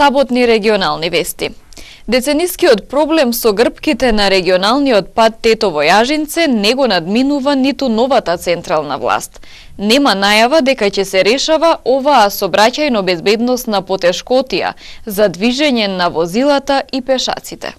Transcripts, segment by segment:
саботни регионални вести. Деценискиот проблем со грбките на регионалниот пат Тетово-Јажинце не го надминува ниту новата централна власт. Нема најава дека ќе се решава оваа сообраќајно безбедносна потешкотија за движење на возилата и пешаците.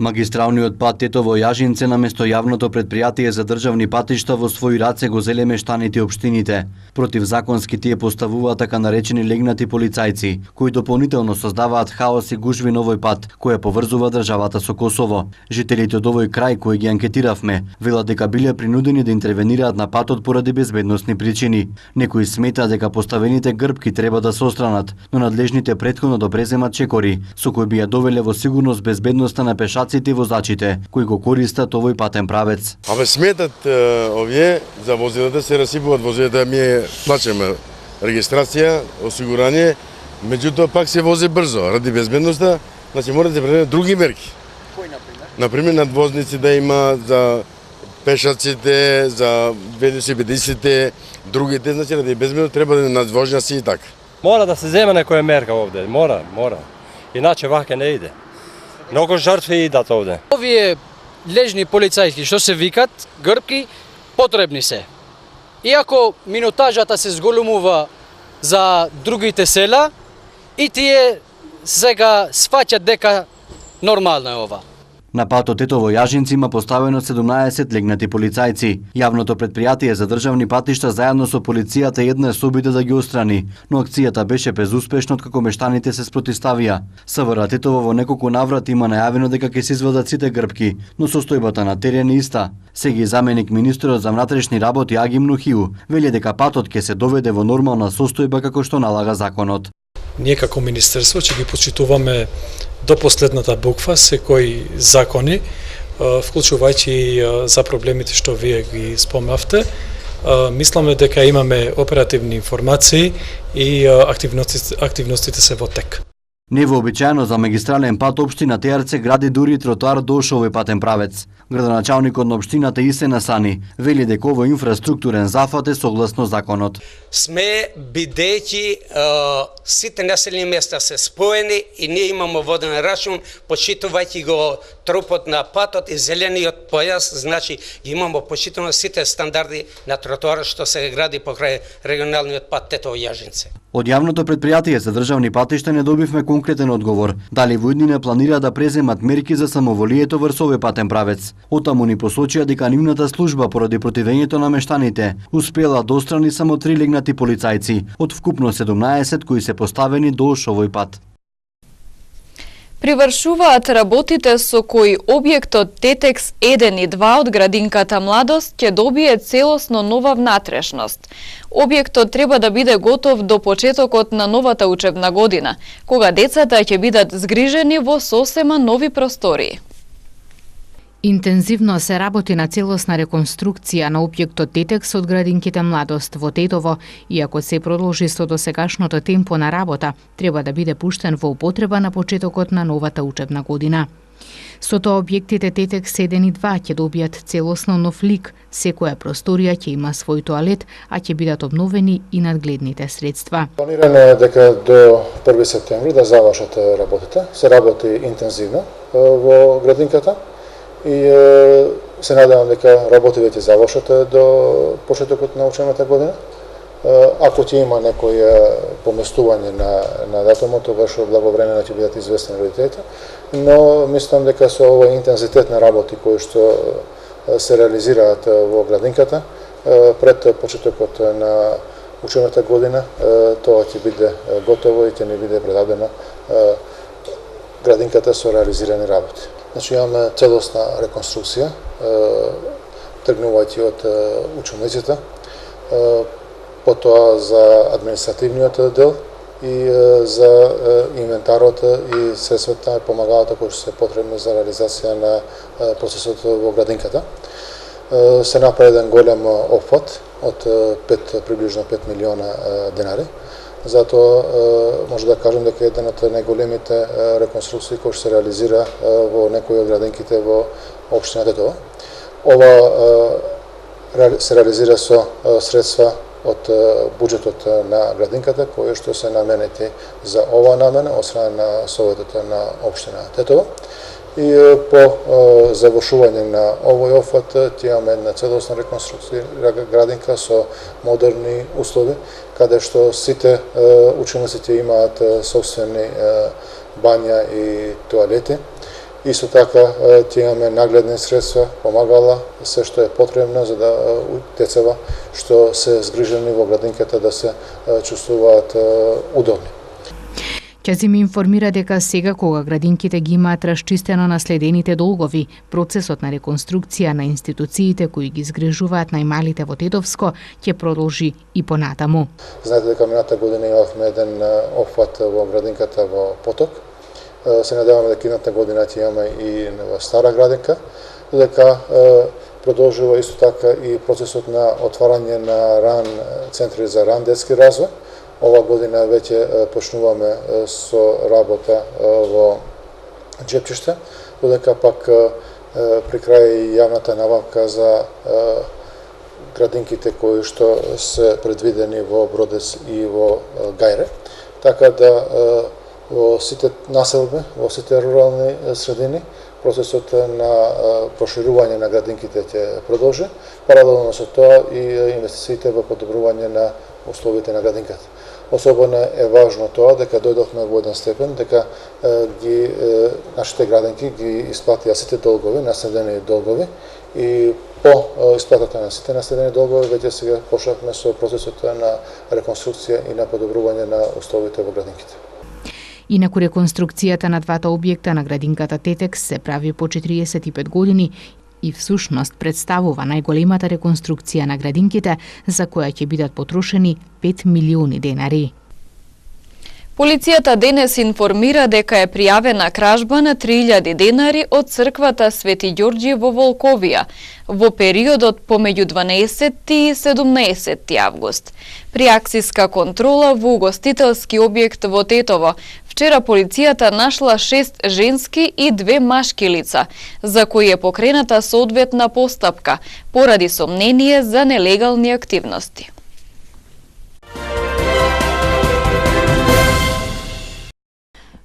Магистралниот пат Тетово-Јажинце наместо јавното предпријатие за државни патишта во своји раце го зеле мештаните општините. Противзаконски тие поставуваат така наречени легнати полицајци, кои дополнително создаваат хаос и гужви на овој пат, која поврзува државата со Косово. Жителите од овој крај кои ги анкетиравме, велат дека биле принудени да интервенираат на патот поради безбедносни причини. Некои сметаат дека поставените грбки треба да се отстранат, но надлежните претходно да преземат чекори, со кои би ја довеле во сигурност безбедноста на пешаците и возачите, кои го користат овој патен правец. Сметат овие за возилата, се расипуваат возилата, ми плачеме регистрација, осигурание, меѓутоа пак се вози брзо, ради безбедноста, значи мора да се предприемат други мерки. Кои например? Например, надвозници да има за пешаците, за велосипедистите, другите, значи ради безбедност треба да надвожњаци и така. Мора да се земе некоја мерка овде, мора. Иначе вака не иде. Многу жртви идат овде. Овие лежни полицајски што се викат, грбки, потребни се. Иако минутажата се зголемува за другите села, и тие сега сваќат дека нормално е ова. На патот Тетово-Јажинце има поставено 17 легнати полицајци. Јавното предпријатие за државни патишта заедно со полицијата еднаш се обиде да ги отстрани, но акцијата беше безуспешна откако мештаните се спротивставија. СВР Тетово во неколку наврати има најавено дека ќе се извадат сите грбки, но состојбата на терен е иста. Сега заменик министерот за внатрешни работи Агим Нухиу вели дека патот ќе се доведе во нормална состојба како што налага законот. Ние како министерство ќе ги почитуваме до последната буква секои закони, вклучувајќи за проблемите што вие ги спомнавте. Мисламе дека имаме оперативни информации и активностите се во тек. Невообичаено за магистрален пат општина Теарце гради дури тротоар до овој патен правец. Градоначалникот на општината Исен Асани вели дека овој инфраструктурен зафат е согласно законот. Сме бидејќи сите населени места се споени и ние имаме воден рачун, почитувајќи го тропот на патот и зелениот појас, значи имаме почитано сите стандарди на тротоарот што се гради покрај регионалниот пат Тетово-Јажинце. Од јавното предпријатие за државни патишта не добивме конкретен одговор. Дали во иднина планира да преземат мерки за самоволието врз овој патен правец. Отаму ни посочија дека нивната служба поради противењето на мештаните успела да отстрани само 3 легнати полицајци од вкупно 17 кои се поставени до овој пат. Привршуваат работите со кои објектот Тетекс 1 и 2 од градинката Младост ќе добие целосно нова внатрешност. Објектот треба да биде готов до почетокот на новата учебна година, кога децата ќе бидат згрижени во сосема нови простории. Интензивно се работи на целосна реконструкција на објектот Тетекс од градинките Младост во Тетово, и ако се продолжи со досегашното темпо на работа, треба да биде пуштен во употреба на почетокот на новата учебна година. Со тоа објектите Тетекс 1 и 2 ќе добијат целосно нов лик, секоја просторија ќе има свој тоалет, а ќе бидат обновени и надгледните средства. Планирано е дека до 1 септември да завршат работите. Се работи интензивно во градинката и се надевам дека работи веќе завршат до почетокот на учебната година. Ако ќе има некој поместување на датумот, тогаш благовремено ќе бидат известени родителите, но мислам дека со овој интензитет на работи кои што се реализираат во градинката пред почетокот на учебната година, тоа ќе биде готово и ќе ни биде предадено градинката со реализирани работи. Значи имаме целосна реконструкција, тргнувајќи од учениците, потоа за административниот дел и за инвентарот и средствата и помагалата кои се потребни за реализација на процесот во градинката. Се направи еден голем опфат од приближно 5 милиона денари. Затоа може да кажем дека еден од најголемите реконструкции кои се реализира во некои од градинките во општина Тетово. Ова се реализира со средства од буџетот на градинката кои што се наменети за ова намена од страна на Советот на општина Тетово. И по завршување на овој опфат ќе имаме една целосна реконструкција градинка со модерни услови, каде што сите ученици ќе имаат собствени бања и тоалети. Исто така ќе имаме нагледни средства, помагала, се што е потребно за да децава што се згрижени во градинката да се чувствуваат удобни. Ќазим информира дека сега кога градинките ги имаат расчистено наследените долгови, процесот на реконструкција на институциите кои ги згрижуваат најмалите во Тетовско ќе продолжи и понатаму. Знаете дека мината година имавме еден опфат во градинката во Поток. Се надеваме дека идната година ќе имаме и во Стара градинка, додека продолжува исто така и процесот на отварање на центри за ран детски развој. Ова година веќе почнуваме со работа во Джепчиште, додека пак при крај јавната набавка за градинките кои што се предвидени во Бродец и во Гајре. Така да во сите населби, во сите рурални средини, процесот на проширување на градинките ќе продолжи, паралелно со тоа и инвестициите во подобрување на условите на градинката. Особено е важно тоа дека дојдовме во еден степен, дека нашите градинки ги исплатија сите долгови, наследени долгови, и по исплатата на сите наследени долгови веќе сега почнавме со процесот на реконструкција и на подобрување на условите во градинките. Инаку реконструкцијата на двата објекта на градинката Тетекс се прави по 45 години и всушност представува најголемата реконструкција на градинките за која ќе бидат потрошени 5 милиони денари. Полицијата денес информира дека е пријавена кражба на 3000 денари од црквата Свети Ѓорѓи во Волковија во периодот помеѓу 12 и 17 август. При акциска контрола во угостителски објект во Тетово, вчера полицијата нашла 6 женски и 2 машки лица, за кои е покрената соодветна постапка, поради сомнение за нелегални активности.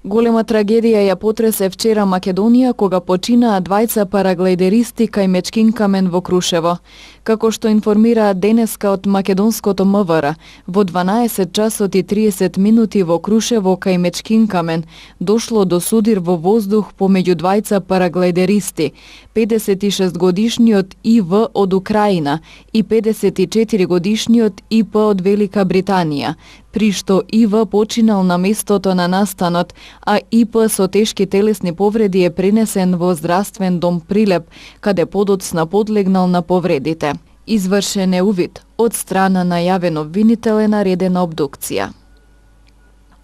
Голема трагедија ја потресе вчера Македонија кога починаа двајца параглайдеристи кај Мечкин камен во Крушево. Како што информираат денеска од македонското МВР, во 12 часот и 30 минути во Крушево кај Мечкин камен дошло до судир во воздух помеѓу двајца параглайдеристи, 56 годишниот ИВ од Украина и 54 годишниот ИП од Велика Британија, при што ИВ починал на местото на настанот, а ИП со тешки телесни повреди е пренесен во здравствен дом Прилеп, каде подоцна подлегнал на повредите. Извршен е увид од страна на јавен обвинител е наредена обдукција.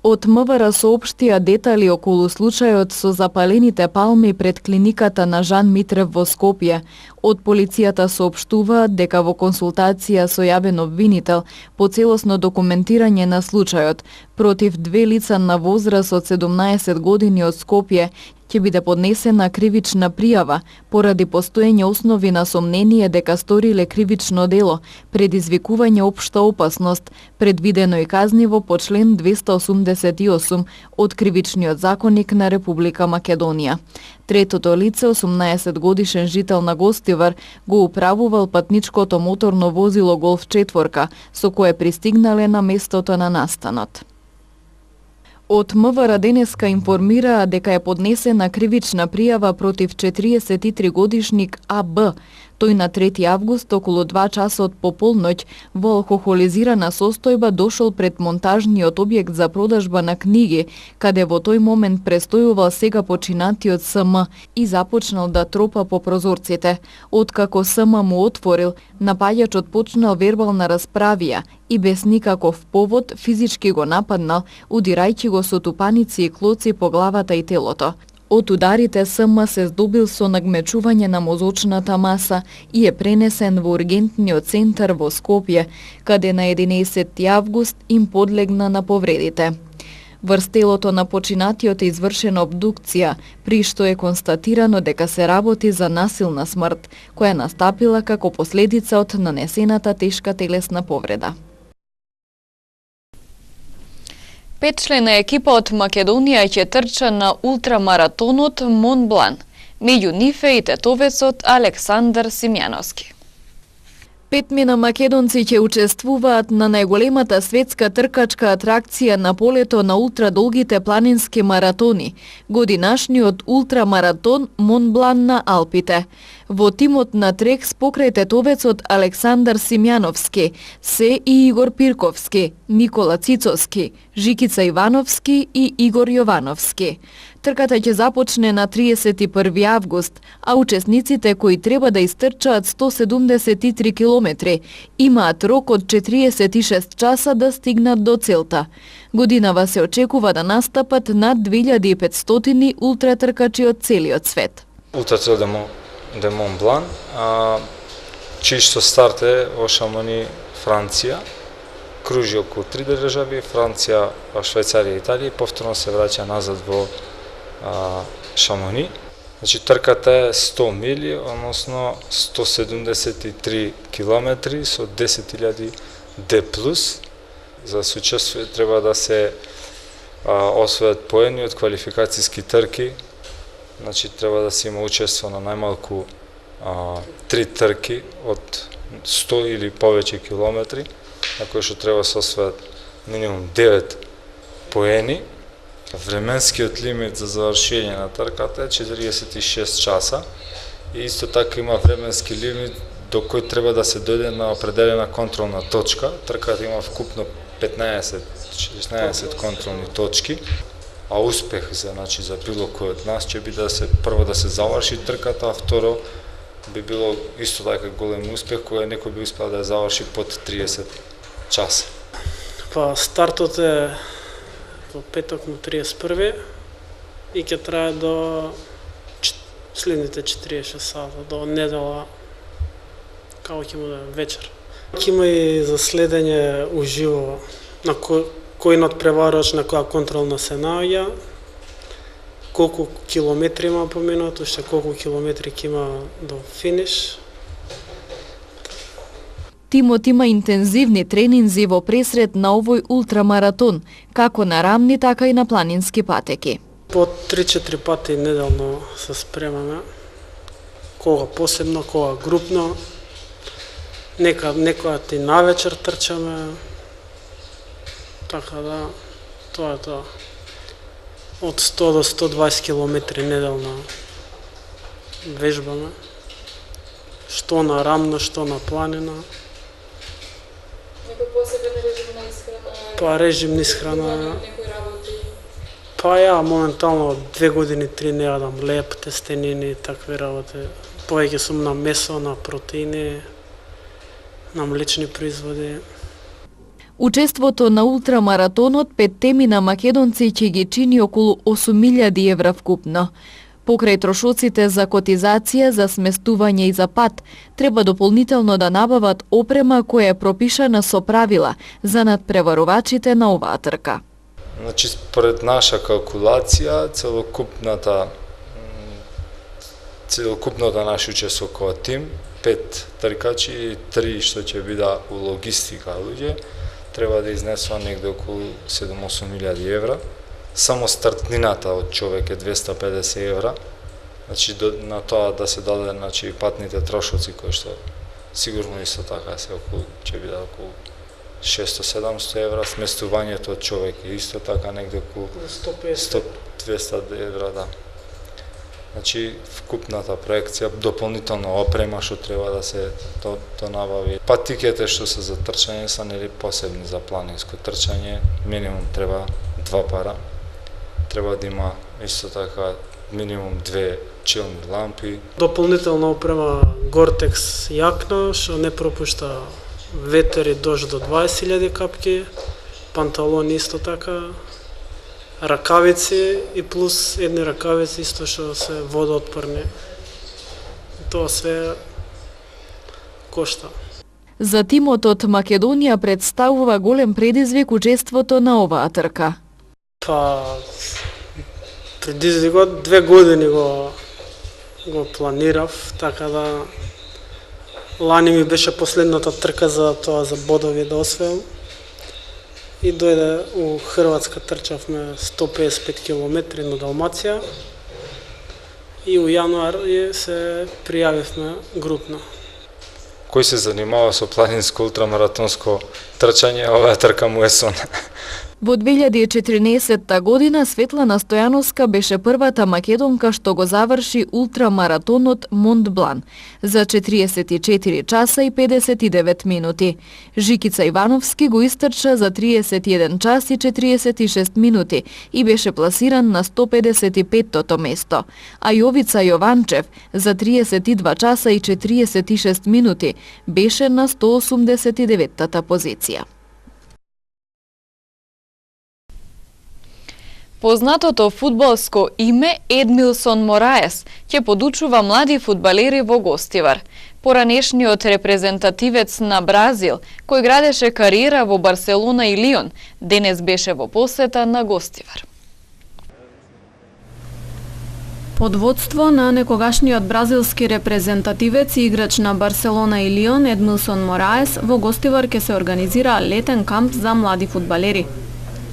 Од МВР соопштија детали околу случајот со запалените палми пред клиниката на Жан Митрев во Скопје. Од полицијата соопштуваат дека во консултација со јавен обвинител по целосно документирање на случајот против 2 лица на возраст од 17 години од Скопје ќе биде поднесена кривична пријава поради постоење основи на сомнение дека сториле кривично дело, предизвикување општа опасност, предвидено и казниво по член 288 од Кривичниот законник на Република Македонија. Третото лице, 18 годишен жител на Гостивар, го управувал патничкото моторно возило Голф 4, со кое пристигнале на местото на настанот. Од МВР денеска информираа дека е поднесена кривична пријава против 43 годишник АБ. Тој на 3 август околу 2 часот по полноќ во алкохолизирана состојба дошол пред монтажниот објект за продажба на книги, каде во тој момент престојувал сега починатиот СМ и започнал да тропа по прозорците. Откако СМ му отворил, напаѓачот почнал вербална расправија и без никаков повод физички го нападнал, удирајќи го со тупаници и клоци по главата и телото. Од ударите СМ се здобил со нагмечување на мозочната маса и е пренесен во ургентниот центар во Скопје, каде на 11 август им подлегна на повредите. Врз телото на починатиот е извршена обдукција, при што е констатирано дека се работи за насилна смрт, која настапила како последица од нанесената тешка телесна повреда. Петчлена екипа од Македонија ќе трча на ултрамаратонот Мон Блан. Меѓу нив е и тетовецот Александар Симјановски. 5 македонци ќе учествуваат на најголемата светска тркачка атракција на полето на ултрадолгите планински маратони, годинашниот ултрамаратон Мон Блан на Алпите. Во тимот на Трекс покрај тетовецот Александар Симјановски се и Игор Пирковски, Никола Цицовски, Жикица Ивановски и Игор Јовановски. Трката ќе започне на 31 август, а учесниците кои треба да истрчаат 173 километри имаат рок од 46 часа да стигнат до целта. Годинава се очекува да настапат над 2500 ултратркачи од целиот свет. Ултратрел де Мон Блан, чиј старт е во Шамони, Франција. Кружи околу 3 држави, Франција, Швајцарија и Италија, повторно се враќа назад во Шамони. Значи трката е 100 мили, односно 173 километри со 10.000 D+. За да се учествува треба да се освојат поени од квалификацијски трки. Значи треба да се има учество на најмалку 3 трки од 100 или повеќе километри, на кои што треба да се освојат минимум 9 поени. Временскиот лимит за завршење на трката е 46 часа и исто така има временски лимит до кој треба да се дојде на определена контролна точка. Трката има вкупно 15-16 контролни точки, а успех за било кој од нас ќе биде прво да се заврши трката, а второ би било исто така голем успех кој некој би успел да ја заврши под 30 часа. Стартот е во петок на 31 и ќе трае до следните 46 сата, до недела, како ќе му да вечер. Ќе има и за следење уживо на кој надпреварувач на која контролна се наоѓа, колку километри има поминато, уште колку километри ќе има до финиш. Тимот има интензивни тренинзи во пресред на овој ултрамаратон, како на рамни, така и на планински патеки. По 3-4 пати неделно се спремаме, кога посебно, кога групно, некоја ти навечер трчаме, така да, тоа е тоа. Од 100 до 120 километри неделно вежбаме, што на рамно, што на планина. Некој посебен режим на исхрана? Режим на исхрана. Моментално 2 години, 3 не јадам леп, тестенини, такви работи. Повеќе сум на месо, на протеини, на млечни производи. Учеството на ултрамаратонот 5 македонци ќе ги чини околу 8.000 евра вкупно. Покрај трошоците за котизација, за сместување и за пат, треба дополнително да набават опрема која е пропишана со правила за надпреварувачите на оваа трка. Значи, според наша калкулација, целокупното наше учество кој тим, 5 тркачи и 3 што ќе биде у логистика луѓе, треба да изнесува негде околу 7-8.000 евра. Само стартнината од човек е 250 евра. Значи, на тоа да се даде патните трошоци кои што сигурно исто така ќе биде околу 600-700 евра. Сместувањето од човек е исто така негде околу 100-200 евра, да. Значи, вкупната проекција, дополнително опрема што треба да се набави. Патиките што се за трчање се нели посебни за планинско трчање, минимум треба 2 пара. Треба да има исто така минимум 2 челни лампи. Дополнителна опрема Гортекс јакна што не пропушта ветер и дожд до 20.000 капки, панталони исто така, ракавици и плюс едни ракавици исто што се водоотпорни. Тоа све кошта. За тимот од Македонија представува голем предизвик учеството на оваа трка. Предизвикот 2 години го планирав, така да лани ми беше последната трка за тоа за бодови да освојам. и дојде у Хрватска, трчавме 155 километри на Далмација и у јануар се пријавивме групно. Кој се занимава со планинско ултрамаратонско трчање, оваа трка му е сон. Во 2014 година Светлана Стојановска беше првата македонка што го заврши ултрамаратонот Монт Блан за 44 часа и 59 минути. Жикица Ивановски го истрча за 31 час и 46 минути и беше пласиран на 155-тото место, а Јовица Јованчев за 32 часа и 46 минути беше на 189-та позиција. Познатото фудбалско име Едмилсон Мораес ќе подучува млади фудбалери во Гостивар. Поранешниот репрезентативец на Бразил, кој градеше кариера во Барселона и Лион, денес беше во посета на Гостивар. Под водство на некогашниот бразилски репрезентативец и играч на Барселона и Лион Едмилсон Мораес, во Гостивар ќе се организира летен камп за млади фудбалери.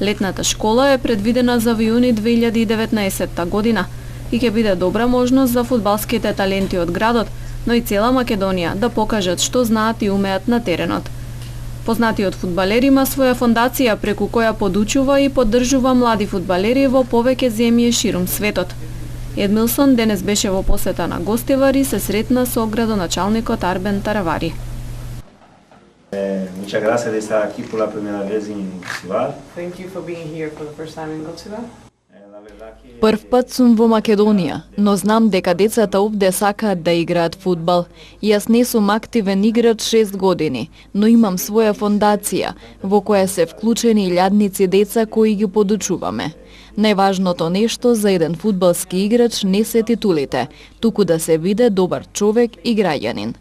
Летната школа е предвидена за јуни 2019 година и ќе биде добра можност за фудбалските таленти од градот, но и цела Македонија да покажат што знаат и умеат на теренот. Познатиот фудбалер има своја фондација преку која подучува и поддржува млади фудбалери во повеќе земји ширум светот. Едмилсон денес беше во посета на Гостивар и се сретна со градоначалникот Арбен Таравари. Muchas gracias de estar aquí por la primera vez en Gostivar. Thank you for being here for the first time in Gostivar. Прв пат сум во Македонија, но знам дека децата овде сакаат да играат фудбал. Јас не сум активен играч 6 години, но имам своја фондација во која се вклучени илјадници деца кои ги подучуваме. Најважното нешто за еден фудбалски играч не се титулите, туку да се биде добар човек и граѓанин.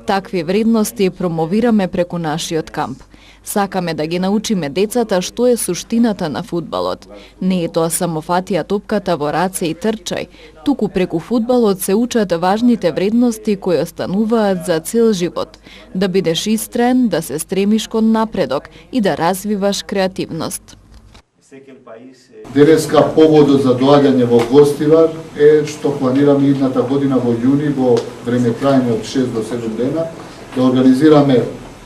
Такви вредности промовираме преку нашиот камп. Сакаме да ги научиме децата што е суштината на фудбалот. Не е тоа само фатија топката во раце и трчај, туку преку фудбалот се учат важните вредности кои остануваат за цел живот. Да бидеш истрен, да се стремиш кон напредок и да развиваш креативност. Денеска поводот за доаѓање во Гостивар е што планираме идната година во јуни во време трајање од 6 до 7 дена да организираме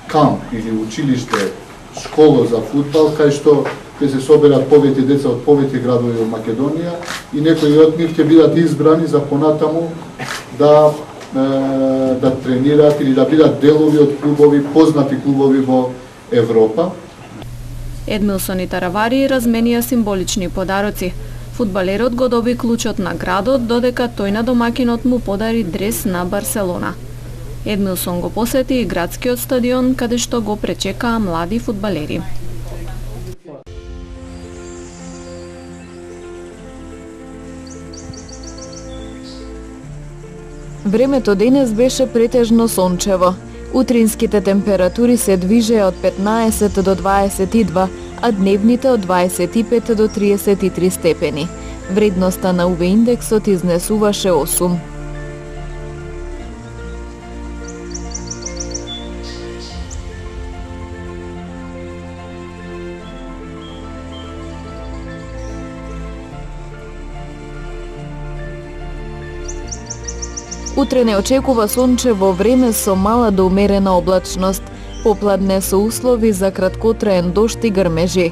камп или училиште, школа за фудбал, кај што ќе се соберат повеќе деца од повеќе градови во Македонија и некои од нив ќе бидат избрани за понатаму да тренираат или да бидат делови од клубови, познати клубови во Европа. Едмилсон и Таравари разменија символични подароци. Фудбалерот го доби клучот на градот, додека тој на домакинот му подари дрес на Барселона. Едмилсон го посети и градскиот стадион, каде што го пречекаа млади фудбалери. Времето денес беше претежно сончево. Утринските температури се движеа од 15 до 22, а дневните од 25 до 33 степени. Вредноста на UV индексот изнесуваше 8. Утре не очекува сончево време со мала до умерена облачност, попладне со услови за краткотраен дожд и грмежи.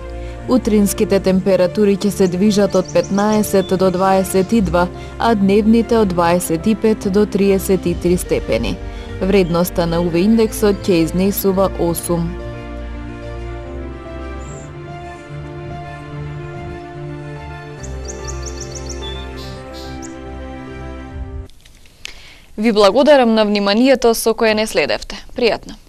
Утринските температури ќе се движат од 15 до 22, а дневните од 25 до 33 степени. Вредноста на UV индексот ќе изнесува 8. Ви благодарам на вниманието со кое не следевте. Пријатно.